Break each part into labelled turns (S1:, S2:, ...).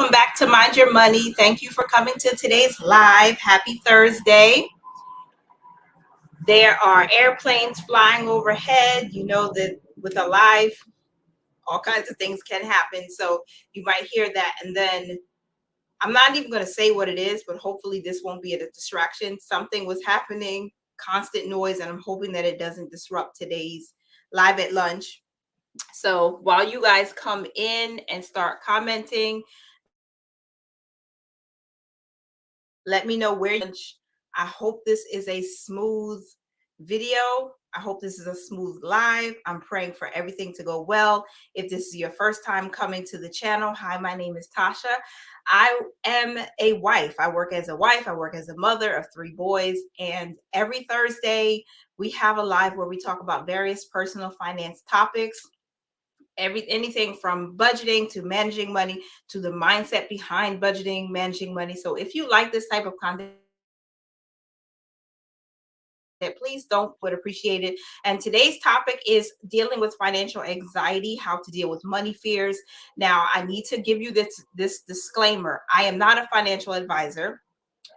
S1: Welcome back to Mind Your Money. Thank you for coming to today's live. Happy Thursday. There are airplanes flying overhead. You know that with a live, all kinds of things can happen. So you might hear that. And then I'm not even going to say what it is, but hopefully this won't be a distraction. Something was happening, constant noise, and I'm hoping that it doesn't disrupt today's live at lunch. So while you guys come in and start commenting, let me know where you're. I hope this is a smooth video. I hope this is a smooth live. I'm praying for everything to go well. If this is your first time coming to the channel, hi, my name is Tasha. I am a wife. I work as a wife. I work as a mother of 3 boys. And every Thursday, we have a live where we talk about various personal finance topics. Anything from budgeting to managing money to the mindset behind budgeting, managing money. So if you like this type of content, please don't would appreciate it. And today's topic is dealing with financial anxiety, how to deal with money fears. Now, I need to give you this disclaimer. I am not a financial advisor,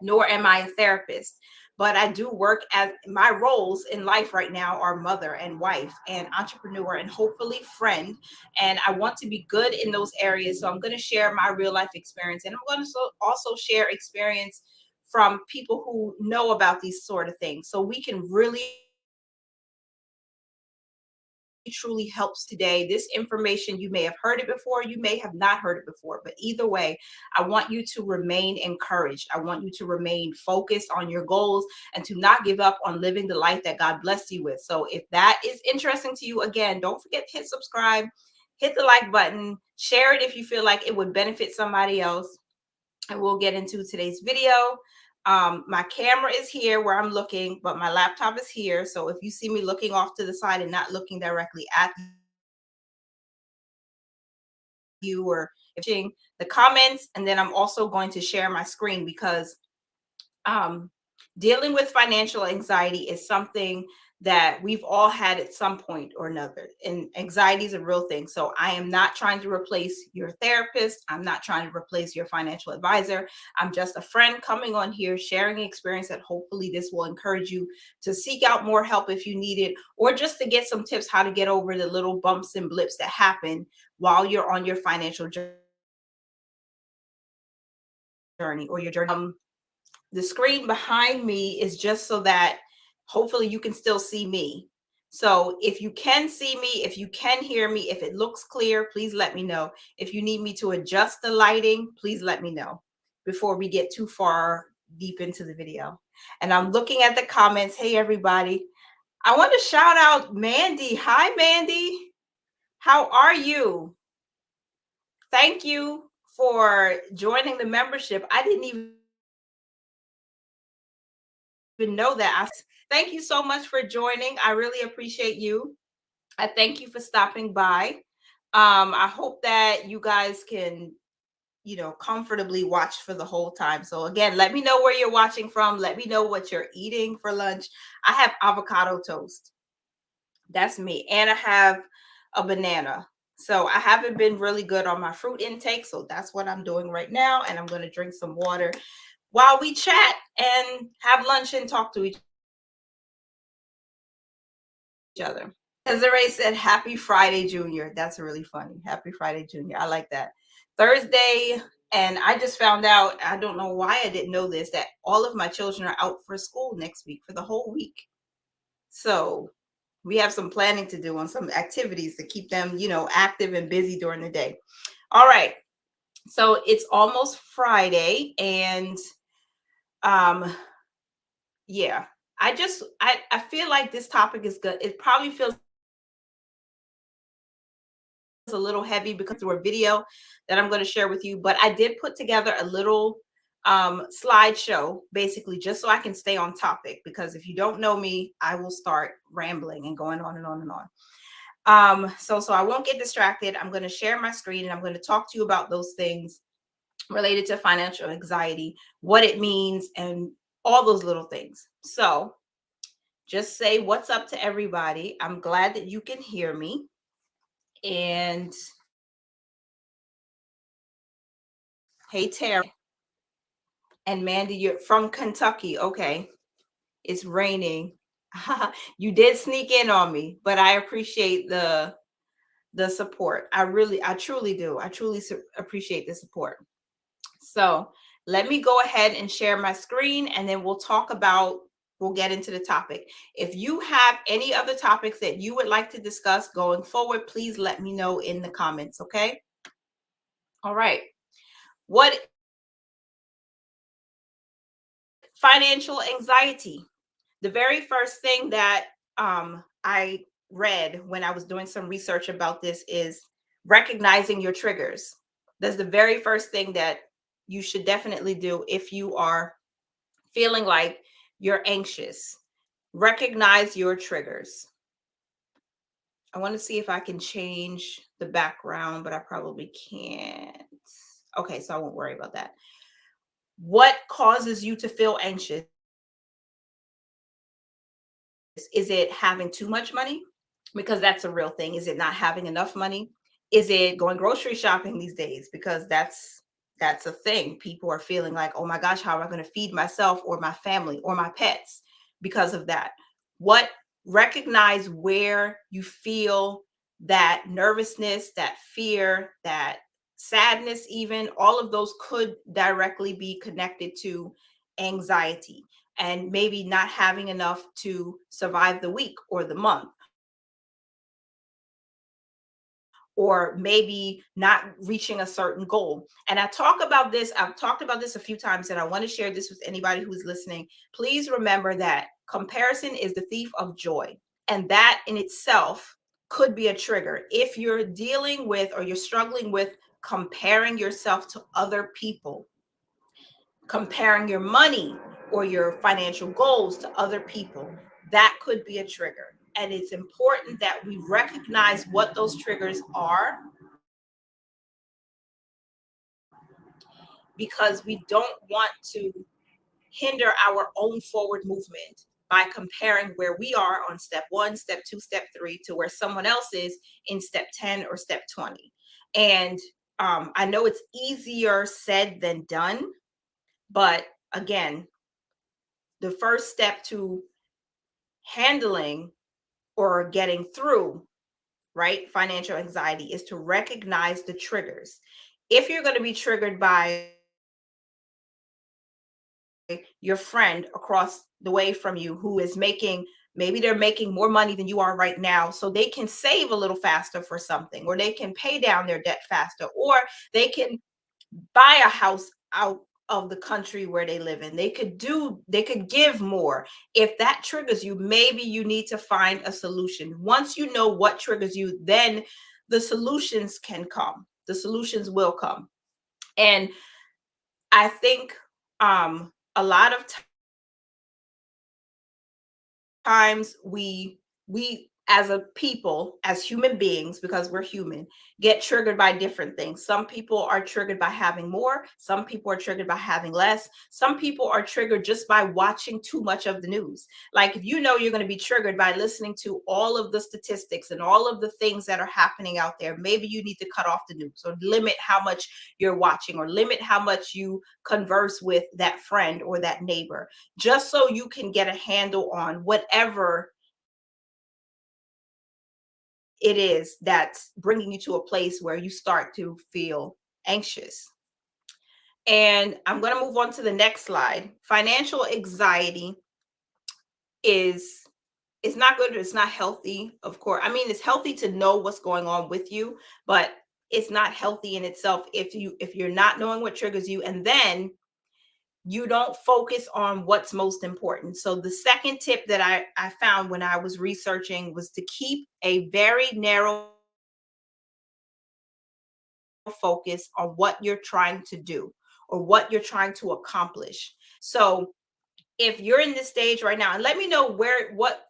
S1: nor am I a therapist, but I do work as my roles in life right now are mother and wife and entrepreneur and hopefully friend. And I want to be good in those areas. So I'm going to share my real life experience, and I'm going to also share experience from people who know about these sort of things. So we can really truly helps today. This information, you may have heard it before, you may have not heard it before, but either way, I want you to remain encouraged. I want you to remain focused on your goals and to not give up on living the life that God blessed you with. So if that is interesting to you, again, don't forget to hit subscribe, hit the like button, share it if you feel like it would benefit somebody else. And we'll get into today's video. My camera is here where I'm looking, but my laptop is here. So if you see me looking off to the side and not looking directly at you or the comments, and then I'm also going to share my screen because dealing with financial anxiety is something that we've all had at some point or another, and anxiety is a real thing. So I am not trying to replace your therapist. I'm not trying to replace your financial advisor. I'm just a friend coming on here sharing experience that hopefully this will encourage you to seek out more help if you need it, or just to get some tips how to get over the little bumps and blips that happen while you're on your financial journey or your journey. The screen behind me is just so that hopefully you can still see me. So if you can see me, if you can hear me, if it looks clear, please let me know. If you need me to adjust the lighting, please let me know before we get too far deep into the video. And I'm looking at the comments. Hey, everybody. I want to shout out Mandy. Hi, Mandy. How are you? Thank you for joining the membership. I didn't even know that. Thank you so much for joining. I really appreciate you. I thank you for stopping by. I hope that you guys can, comfortably watch for the whole time. So again, let me know where you're watching from. Let me know what you're eating for lunch. I have avocado toast. That's me. And I have a banana. So I haven't been really good on my fruit intake. So that's what I'm doing right now. And I'm going to drink some water while we chat and have lunch and talk to each other. Desiree said, Happy Friday, Junior. That's really funny. Happy Friday, Junior. I like that. Thursday, and I just found out, I don't know why I didn't know this, that all of my children are out for school next week for the whole week. So we have some planning to do on some activities to keep them, active and busy during the day. All right. So it's almost Friday, and yeah, I feel like this topic is good. It probably feels a little heavy because through a video that I'm going to share with you, but I did put together a little slideshow basically just so I can stay on topic, because if you don't know me, I will start rambling and going on and on and on. So I won't get distracted. I'm going to share my screen and I'm going to talk to you about those things related to financial anxiety, what it means, and all those little things. So just say what's up to everybody. I'm glad that you can hear me. And Hey, Tara and Mandy, you're from Kentucky. Okay. It's raining. You did sneak in on me, but I appreciate the support. I truly do. I truly appreciate the support. So let me go ahead and share my screen, and then we'll get into the topic. If you have any other topics that you would like to discuss going forward, please let me know in the comments, okay? All right. What financial anxiety? The very first thing that I read when I was doing some research about this is recognizing your triggers. That's the very first thing that you should definitely do if you are feeling like you're anxious. Recognize your triggers. I want to see if I can change the background, but I probably can't. Okay, so I won't worry about that. What causes you to feel anxious? Is it having too much money? Because that's a real thing. Is it not having enough money? Is it going grocery shopping these days? Because that's a thing. People are feeling like, oh my gosh, how am I going to feed myself or my family or my pets because of that? What Recognize where you feel that nervousness, that fear, that sadness, even all of those could directly be connected to anxiety and maybe not having enough to survive the week or the month, or maybe not reaching a certain goal. And I've talked about this a few times, and I want to share this with anybody who's listening. Please remember that comparison is the thief of joy. And that in itself could be a trigger. If you're dealing with or you're struggling with comparing yourself to other people, comparing your money or your financial goals to other people, that could be a trigger. And it's important that we recognize what those triggers are, because we don't want to hinder our own forward movement by comparing where we are on step 1, step 2, step 3 to where someone else is in step 10 or step 20. And I know it's easier said than done, but again, the first step to handling or getting through, right, financial anxiety is to recognize the triggers. If you're going to be triggered by your friend across the way from you who is making, maybe they're making more money than you are right now, so they can save a little faster for something, or they can pay down their debt faster, or they can buy a house out of the country where they live in. They could give more. If that triggers you, maybe you need to find a solution. Once you know what triggers you, then the solutions can come. The solutions will come. And I think a lot of times we as a people, as human beings, because we're human, get triggered by different things. Some people are triggered by having more, some people are triggered by having less, some people are triggered just by watching too much of the news. Like, if you know you're going to be triggered by listening to all of the statistics and all of the things that are happening out there, maybe you need to cut off the news or limit how much you're watching or limit how much you converse with that friend or that neighbor, just so you can get a handle on whatever it is that's bringing you to a place where you start to feel anxious. And I'm going to move on to the next slide. Financial anxiety is it's not good, it's not healthy, of course. I mean, it's healthy to know what's going on with you, but it's not healthy in itself if you're not knowing what triggers you, and then you don't focus on what's most important. So the second tip that I found when I was researching was to keep a very narrow focus on what you're trying to do or what you're trying to accomplish. So if you're in this stage right now, and let me know what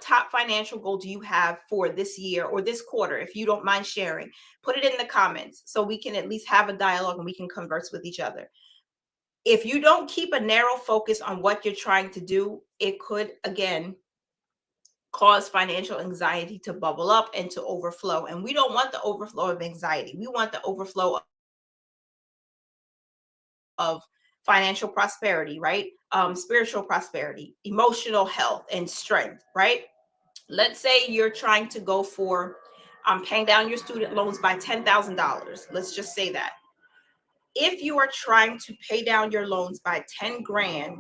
S1: top financial goal do you have for this year or this quarter, if you don't mind sharing. Put it in the comments so we can at least have a dialogue and we can converse with each other. If you don't keep a narrow focus on what you're trying to do, it could again cause financial anxiety to bubble up and to overflow. And we don't want the overflow of anxiety. We want the overflow of financial prosperity, right? Spiritual prosperity, emotional health, and strength, right? Let's say you're trying to go for paying down your student loans by $10,000. Let's just say that. If you are trying to pay down your loans by 10 grand,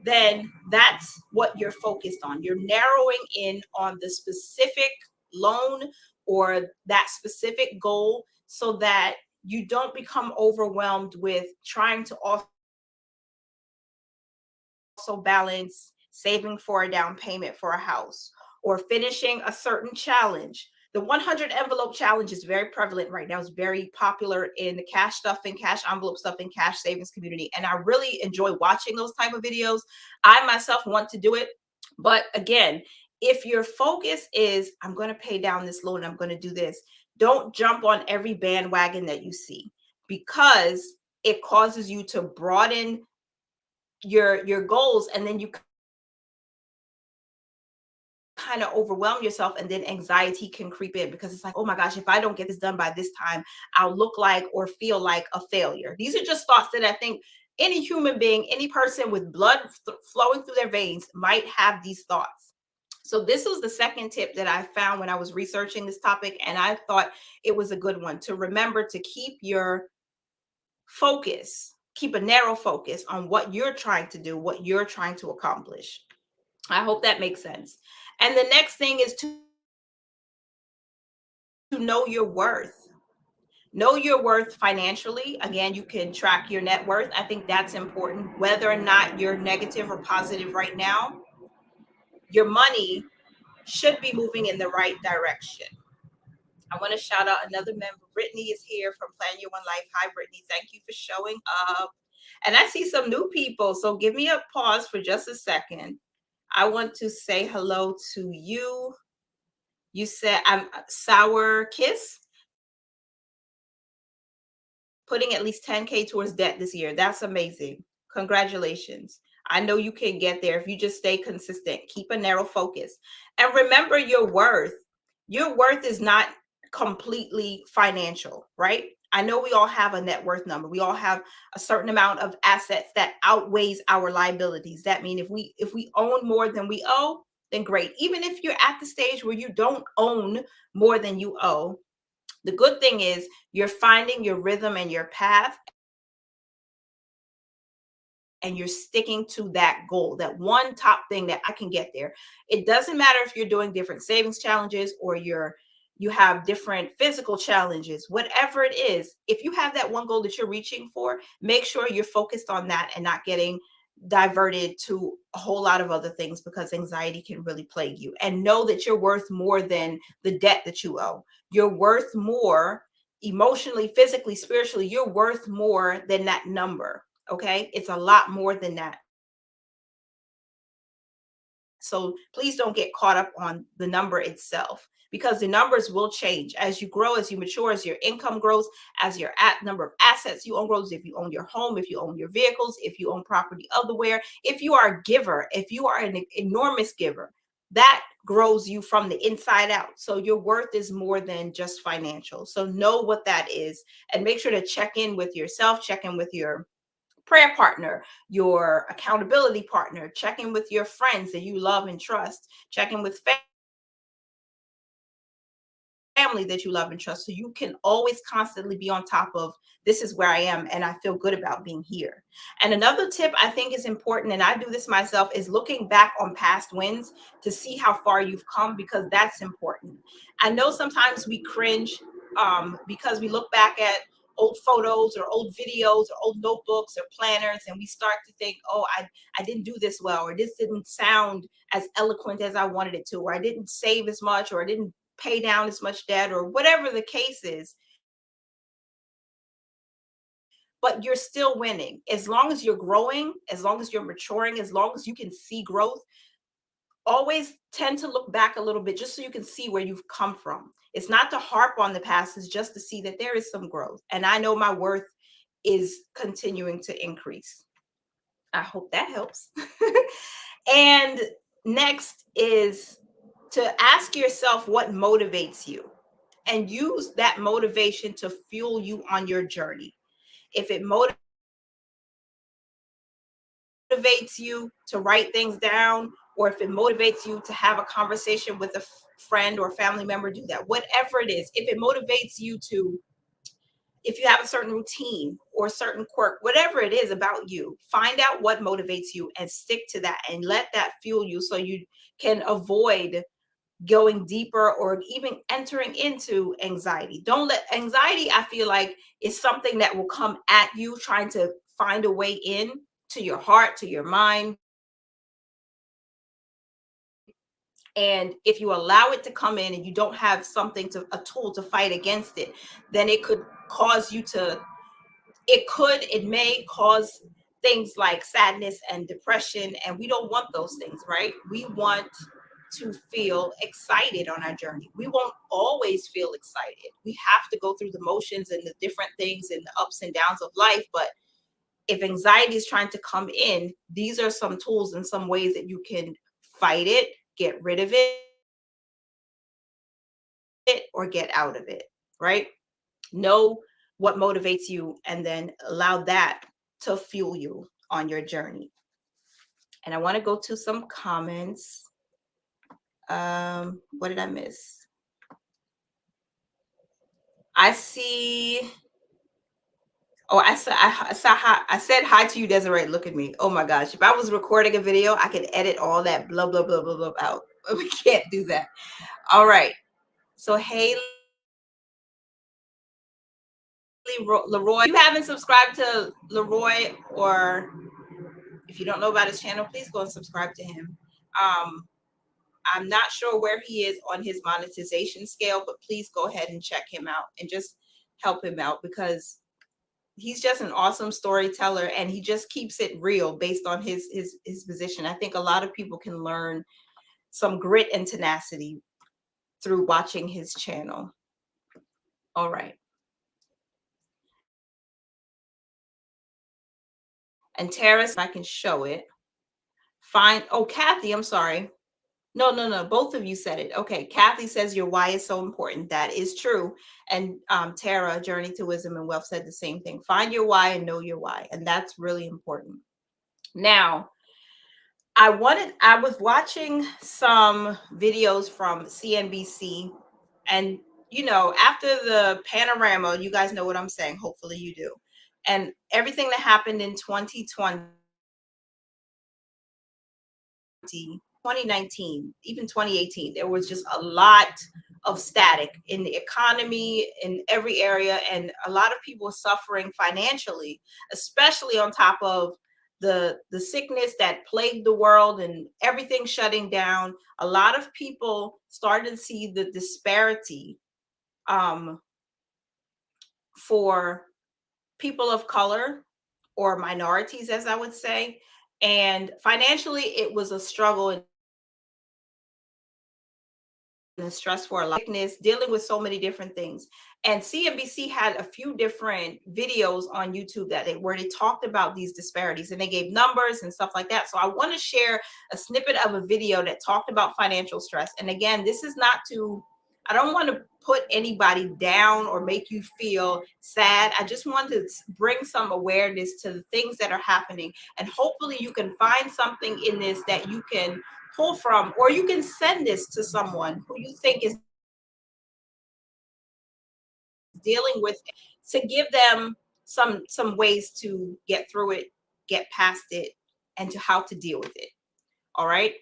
S1: then that's what you're focused on. You're narrowing in on the specific loan or that specific goal so that you don't become overwhelmed with trying to also balance saving for a down payment for a house or finishing a certain challenge. The 100 envelope challenge is very prevalent right now. It's very popular in the cash stuffing, cash envelope stuffing, cash savings community. And I really enjoy watching those type of videos. I myself want to do it. But again, if your focus is, I'm going to pay down this loan, I'm going to do this, don't jump on every bandwagon that you see, because it causes you to broaden your goals, and then you kind of overwhelm yourself, and then anxiety can creep in because it's like, oh my gosh, if I don't get this done by this time, I'll look like or feel like a failure. These are just thoughts that I think any human being, any person with blood flowing through their veins might have these thoughts. So this was the second tip that I found when I was researching this topic, and I thought it was a good one to remember, to keep your focus, keep a narrow focus on what you're trying to do, what you're trying to accomplish. I hope that makes sense. And the next thing is to know your worth. Know your worth financially. Again, you can track your net worth. I think that's important. Whether or not you're negative or positive right now, your money should be moving in the right direction. I want to shout out another member. Brittany is here from Plan Your One Life. Hi, Brittany. Thank you for showing up. And I see some new people. So give me a pause for just a second. I want to say hello to you. You said I'm Sour Kiss, putting at least 10K towards debt this year. That's amazing. Congratulations. I know you can get there if you just stay consistent. Keep a narrow focus. And remember your worth. Your worth is not completely financial, right? I know we all have a net worth number. We all have a certain amount of assets that outweighs our liabilities. That means if we own more than we owe, then great. Even if you're at the stage where you don't own more than you owe, the good thing is you're finding your rhythm and your path, and you're sticking to that goal, that one top thing that I can get there. It doesn't matter if you're doing different savings challenges or you have different physical challenges, whatever it is. If you have that one goal that you're reaching for, make sure you're focused on that and not getting diverted to a whole lot of other things, because anxiety can really plague you. And know that you're worth more than the debt that you owe. You're worth more emotionally, physically, spiritually. You're worth more than that number. Okay, it's a lot more than that. So please don't get caught up on the number itself, because the numbers will change as you grow, as you mature, as your income grows, as your number of assets you own grows. If you own your home, if you own your vehicles, if you own property elsewhere, if you are a giver, if you are an enormous giver, that grows you from the inside out. So your worth is more than just financial. So know what that is, and make sure to check in with yourself, check in with your prayer partner, your accountability partner, check in with your friends that you love and trust, check in with family that you love and trust, so you can always constantly be on top of, this is where I am and I feel good about being here. And another tip I think is important, and I do this myself, is looking back on past wins to see how far you've come, because that's important. I know sometimes we cringe because we look back at old photos or old videos or old notebooks or planners, and we start to think, oh, I didn't do this well, or this didn't sound as eloquent as I wanted it to, or I didn't save as much, or I didn't pay down as much debt, or whatever the case is. But you're still winning. As long as you're growing, as long as you're maturing, as long as you can see growth, always tend to look back a little bit just so you can see where you've come from. It's not to harp on the past, it's just to see that there is some growth. And I know my worth is continuing to increase. I hope that helps. And next is to ask yourself what motivates you, and use that motivation to fuel you on your journey. If it motivates motivates you to write things down, or if it motivates you to have a conversation with a friend or family member, do that. Whatever it is, if it motivates you to, if you have a certain routine or a certain quirk, whatever it is about you, find out what motivates you and stick to that and let that fuel you so you can avoid going deeper or even entering into anxiety. Don't let anxiety, I feel like, is something that will come at you trying to find a way in to your heart, to your mind. And if you allow it to come in and you don't have something to, a tool to fight against it, then it could cause you to, it may cause things like sadness and depression. And we don't want those things, right? We want to feel excited on our journey. We won't always feel excited. We have to go through the motions and the different things and the ups and downs of life. But if anxiety is trying to come in, these are some tools and some ways that you can fight it, get rid of it, or get out of it, right? Know what motivates you and then allow that to fuel you on your journey. And I want to go to some comments. What did I miss? I see. Oh, I said hi. I said hi to you, Desiree. Look at me. Oh my gosh. If I was recording a video, I could edit all that blah, blah, blah, blah, blah out. But we can't do that. All right. So, hey, Leroy, you haven't subscribed to Leroy, or if you don't know about his channel, please go and subscribe to him. I'm not sure where he is on his monetization scale, but please go ahead and check him out and just help him out, because he's just an awesome storyteller and he just keeps it real based on his position. I think a lot of people can learn some grit and tenacity through watching his channel. All right. And Tara, I can show it. Fine. Oh, Kathy, I'm sorry. No. Both of you said it. Okay. Kathy says your why is so important. That is true. And Tara, Journey to Wisdom and Wealth, said the same thing. Find your why and know your why. And that's really important. Now, I was watching some videos from CNBC, and after the panorama, you guys know what I'm saying. Hopefully you do. And everything that happened in 2020, 2019, even 2018, there was just a lot of static in the economy in every area, and a lot of people suffering financially, especially on top of the sickness that plagued the world and everything shutting down. A lot of people started to see the disparity for people of color, or minorities, as I would say. And financially, it was a struggle and stress for a likeness, dealing with so many different things. And CNBC had a few different videos on YouTube where they talked about these disparities, and they gave numbers and stuff like that. So I want to share a snippet of a video that talked about financial stress. And again, this is not I don't want to put anybody down or make you feel sad. I just want to bring some awareness to the things that are happening. And hopefully you can find something in this that you can pull from, or you can send this to someone who you think is dealing with, to give them some ways to get through it, get past it, and to how to deal with it. All right.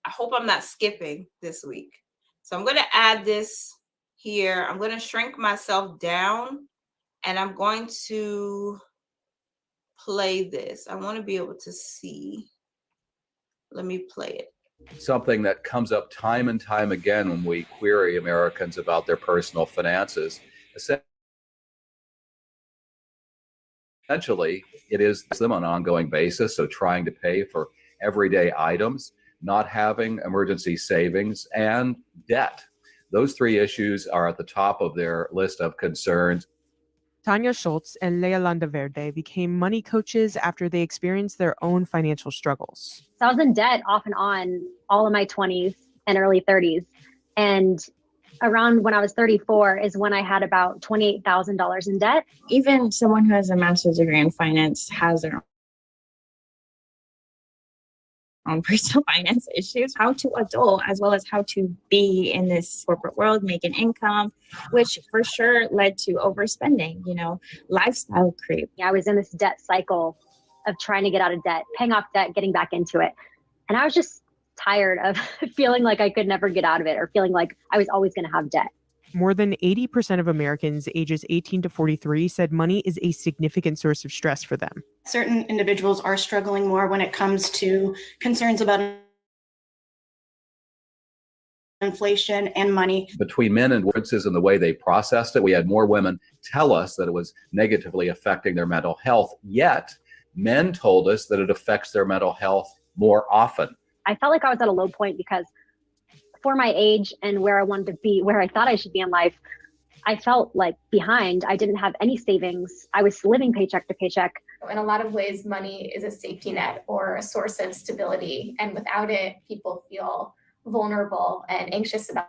S1: I hope I'm not skipping this week. So I'm going to add this here. I'm going to shrink myself down, and I'm going to play this. I want to be able to see. Let me play it.
S2: Something that comes up time and time again when we query Americans about their personal finances. Essentially, it is them on an ongoing basis. So trying to pay for everyday items, not having emergency savings, and debt. Those three issues are at the top of their list of concerns.
S3: Tanya Schultz and Leah Landaverde became money coaches after they experienced their own financial struggles.
S4: So I was in debt off and on all of my 20s and early 30s. And around when I was 34 is when I had about $28,000 in debt.
S5: Even someone who has a master's degree in finance has their personal finance issues, how to adult, as well as how to be in this corporate world, make an income, which for sure led to overspending, lifestyle creep.
S4: I was in this debt cycle of trying to get out of debt, paying off debt, getting back into it. And I was just tired of feeling like I could never get out of it or feeling like I was always going to have debt.
S3: More than 80% of Americans ages 18 to 43 said money is a significant source of stress for them.
S6: Certain individuals are struggling more when it comes to concerns about inflation and money.
S2: Between men and differences in the way they processed it, we had more women tell us that it was negatively affecting their mental health, yet men told us that it affects their mental health more often.
S4: I felt like I was at a low point because for my age and where I wanted to be, where I thought I should be in life, I felt like behind. I didn't have any savings. I was living paycheck to paycheck.
S7: In a lot of ways, money is a safety net or a source of stability. And without it, people feel vulnerable and anxious about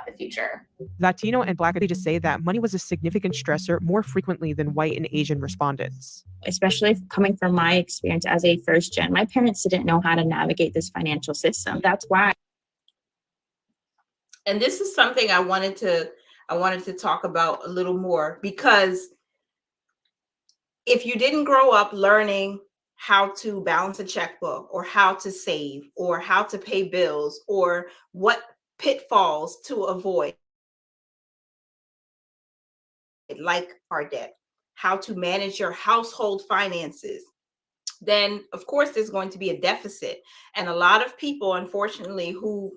S7: the future.
S3: Latino and Black ages say that money was a significant stressor more frequently than white and Asian respondents.
S5: Especially coming from my experience as a first gen, my parents didn't know how to navigate this financial system. That's why.
S1: And this is something I wanted to talk about a little more, because if you didn't grow up learning how to balance a checkbook or how to save or how to pay bills or what pitfalls to avoid, like our debt, how to manage your household finances, then of course there's going to be a deficit. And a lot of people, unfortunately, who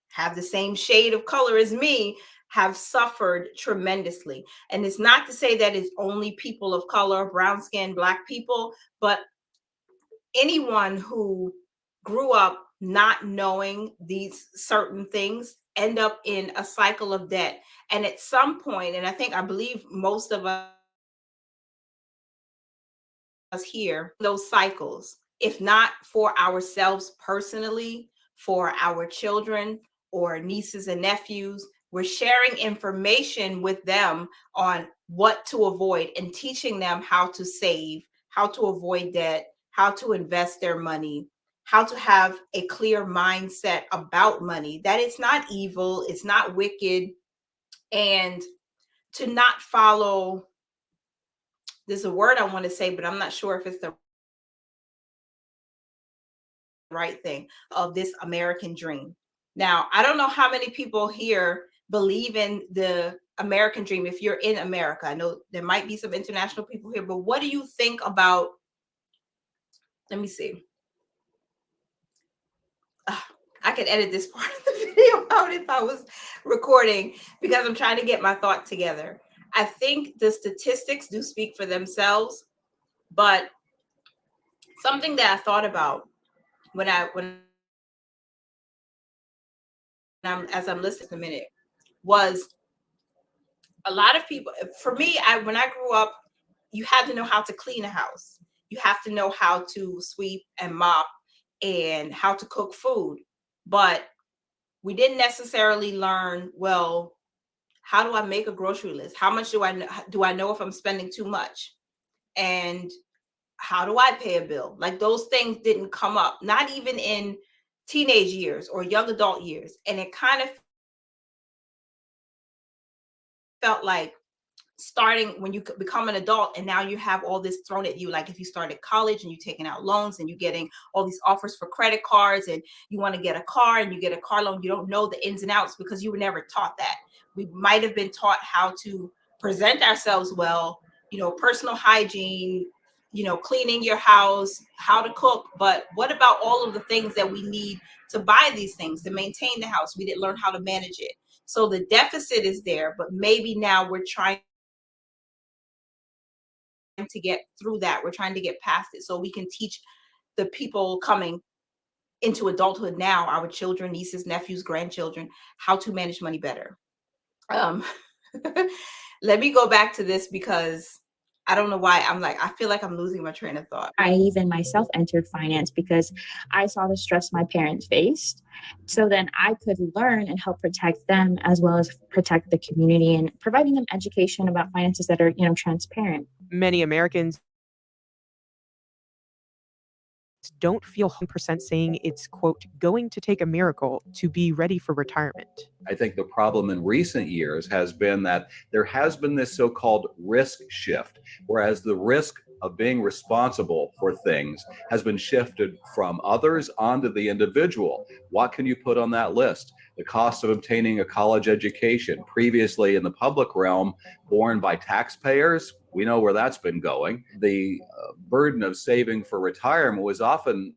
S1: have the same shade of color as me have suffered tremendously. And it's not to say that it's only people of color, brown skin, Black people, but anyone who grew up not knowing these certain things end up in a cycle of debt. And at some point, and I believe most of us here, those cycles, if not for ourselves personally, for our children or nieces and nephews, we're sharing information with them on what to avoid and teaching them how to save, how to avoid debt, how to invest their money, how to have a clear mindset about money, that it's not evil, it's not wicked, and to not follow, there's a word I want to say, but I'm not sure if it's the right thing, of this American dream. Now, I don't know how many people here believe in the American dream if you're in America. I know there might be some international people here, but what do you think about, let me see. I could edit this part of the video out if I was recording, because I'm trying to get my thought together. I think the statistics do speak for themselves, but something that I thought about as I'm listening in a minute was a lot of people, for me, when I grew up, you had to know how to clean a house. You have to know how to sweep and mop and how to cook food. But we didn't necessarily learn, well, how do I make a grocery list? How much do I know if I'm spending too much? And how do I pay a bill? Like, those things didn't come up, not even in teenage years or young adult years. And it kind of felt like starting when you become an adult and now you have all this thrown at you. Like if you started college and you're taking out loans and you're getting all these offers for credit cards and you want to get a car and you get a car loan, you don't know the ins and outs because you were never taught that. We might have been taught how to present ourselves well, personal hygiene, cleaning your house, how to cook. But what about all of the things that we need to buy these things, to maintain the house? We didn't learn how to manage it. So the deficit is there, but maybe now we're trying to get through that. We're trying to get past it so we can teach the people coming into adulthood now, our children, nieces, nephews, grandchildren, how to manage money better. Let me go back to this because I don't know why I feel like I'm losing my train of thought.
S5: I even myself entered finance because I saw the stress my parents faced. So then I could learn and help protect them as well as protect the community and providing them education about finances that are, transparent.
S3: Many Americans don't feel 100% saying it's, quote, going to take a miracle to be ready for retirement.
S2: I think the problem in recent years has been that there has been this so-called risk shift, whereas the risk of being responsible for things has been shifted from others onto the individual. What can you put on that list? The cost of obtaining a college education, previously in the public realm, borne by taxpayers. We know where that's been going. The burden of saving for retirement was often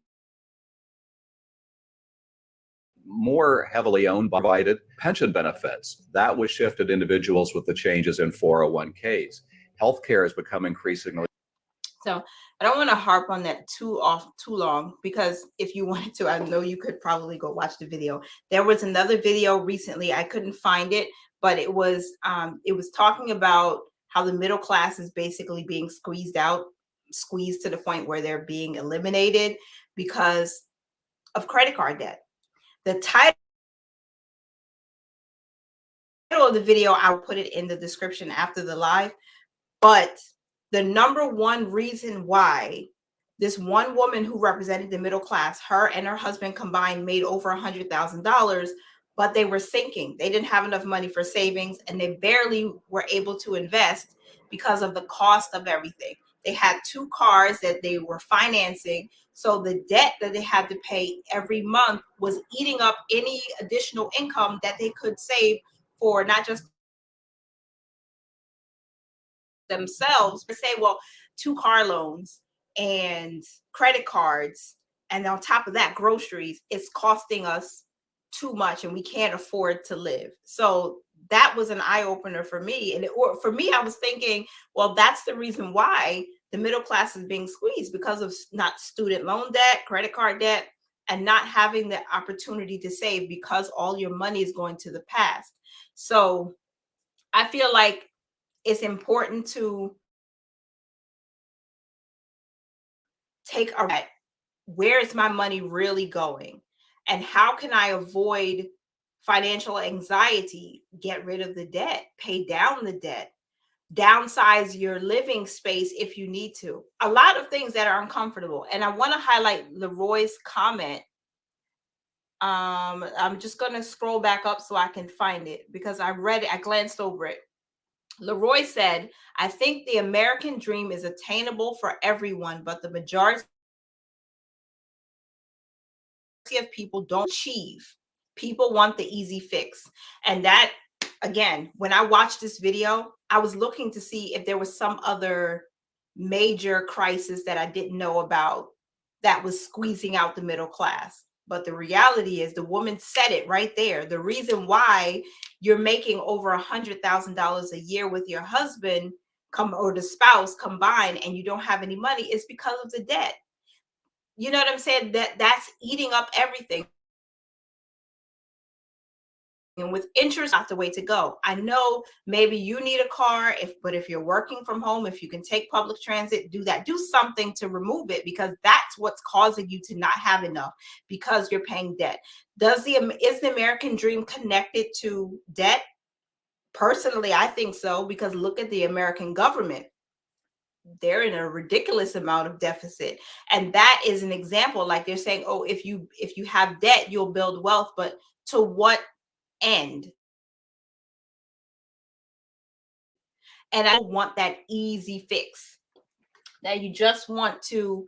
S2: more heavily owned by provided pension benefits. That was shifted to individuals with the changes in 401ks. Healthcare has become increasingly.
S1: So I don't want to harp on that too long, because if you wanted to, I know you could probably go watch the video. There was another video recently, I couldn't find it, but it was talking about how the middle class is basically being squeezed to the point where they're being eliminated because of credit card debt. The title of the video, I'll put it in the description after the live, but the number one reason why this one woman who represented the middle class, her and her husband combined made over $100,000, but they were sinking. They didn't have enough money for savings, and they barely were able to invest because of the cost of everything. They had 2 cars that they were financing. So the debt that they had to pay every month was eating up any additional income that they could save for not just themselves, but say, well, 2 car loans and credit cards, and on top of that, groceries, it's costing us too much and we can't afford to live. So that was an eye-opener for me. And for me, I was thinking, well, that's the reason why the middle class is being squeezed, because of not student loan debt, credit card debt, and not having the opportunity to save because all your money is going to the past. So I feel like it's important to take a look at, where is my money really going? And how can I avoid financial anxiety? Get rid of the debt, pay down the debt, downsize your living space if you need to. A lot of things that are uncomfortable. And I want to highlight Leroy's comment. I'm just going to scroll back up so I can find it, because I read it, I glanced over it. Leroy said, I think the American dream is attainable for everyone, but the majority of people don't achieve. People want the easy fix. And that, again, when I watched this video, I was looking to see if there was some other major crisis that I didn't know about that was squeezing out the middle class. But the reality is, the woman said it right there. The reason why you're making over $100,000 a year with your husband or the spouse combined, and you don't have any money, is because of the debt. You know what I'm saying? That's eating up everything. And with interest, not the way to go. I know maybe you need a car, but if you're working from home, if you can take public transit, do that. Do something to remove it, because that's what's causing you to not have enough, because you're paying debt. Is the American dream connected to debt? Personally, I think so, because look at the American government. They're in a ridiculous amount of deficit. And that is an example. Like they're saying, oh, if you have debt, you'll build wealth, but to what end? And I want that easy fix, that you just want to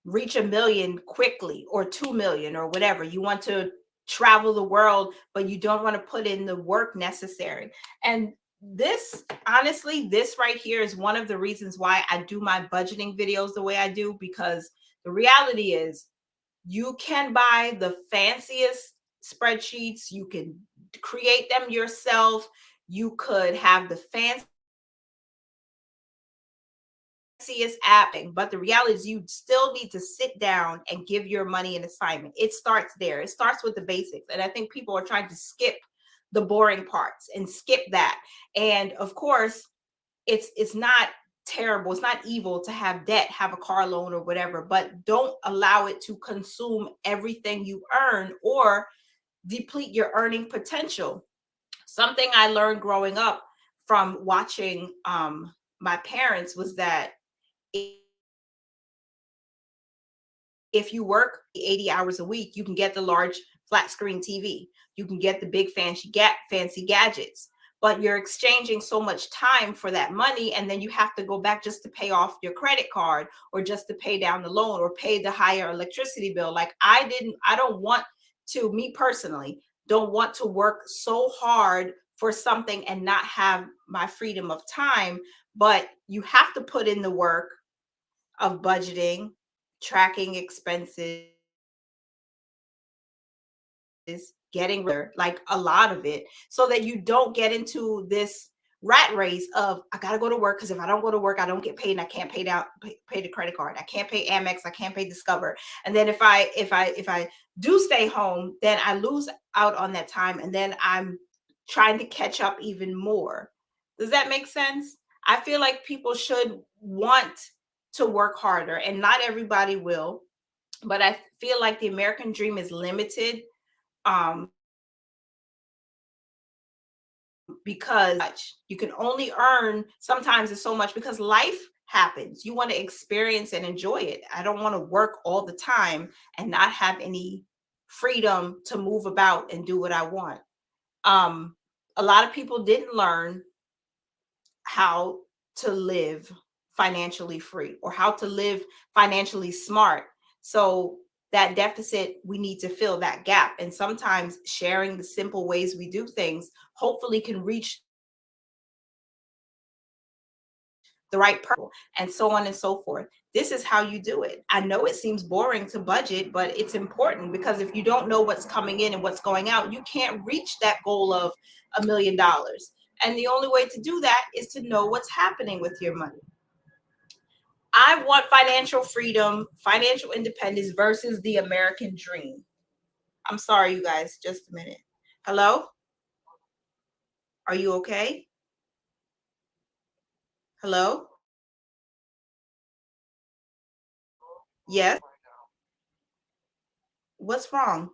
S1: reach 1 million quickly, or 2 million, or whatever. You want to travel the world, but you don't want to put in the work necessary. And this, honestly, this right here is one of the reasons why I do my budgeting videos the way I do, because the reality is, you can buy the fanciest spreadsheets, you can create them yourself, you could have the fanciest app, but the reality is, you still need to sit down and give your money an assignment. It starts there. It starts with the basics. And I think people are trying to skip the boring parts and skip that. And of course, it's not terrible, it's not evil to have debt, have a car loan or whatever, but don't allow it to consume everything you earn or deplete your earning potential. Something I learned growing up from watching my parents was that if you work 80 hours a week, you can get the large flat screen TV. You can get the big fancy gadgets, but you're exchanging so much time for that money. And then you have to go back just to pay off your credit card or just to pay down the loan or pay the higher electricity bill. Like I don't want to, me personally, don't want to work so hard for something and not have my freedom of time. But you have to put in the work of budgeting, tracking expenses, getting like a lot of it, so that you don't get into this rat race of I gotta go to work, because if I don't go to work, I don't get paid and I can't pay the credit card. I can't pay Amex, I can't pay Discover. And then if I do stay home, then I lose out on that time, and then I'm trying to catch up even more. Does that make sense? I feel like people should want to work harder, and not everybody will, but I feel like the American dream is limited because you can only earn sometimes it's so much because life happens. You want to experience and enjoy it. I don't want to work all the time and not have any freedom to move about and do what I want. A lot of people didn't learn how to live financially free or how to live financially smart. So that deficit, we need to fill that gap. And sometimes sharing the simple ways we do things hopefully can reach the right person, and so on and so forth. This is how you do it. I know it seems boring to budget, but it's important, because if you don't know what's coming in and what's going out, you can't reach that goal of $1 million. And the only way to do that is to know what's happening with your money. I want financial freedom, financial independence versus the American dream. I'm sorry, you guys, just a minute. Hello? Are you okay? Hello? Yes? What's wrong?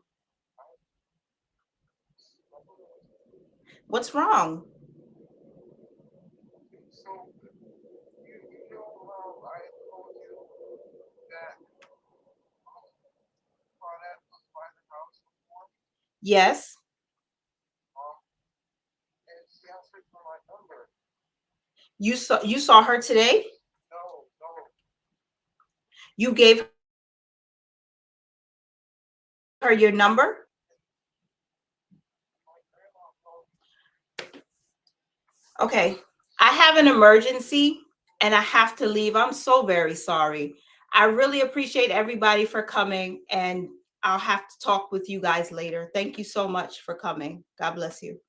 S1: What's wrong? Yes. You saw her today? You gave her your number? Okay. I have an emergency and I have to leave. I'm so very sorry. I really appreciate everybody for coming, and I'll have to talk with you guys later. Thank you so much for coming. God bless you.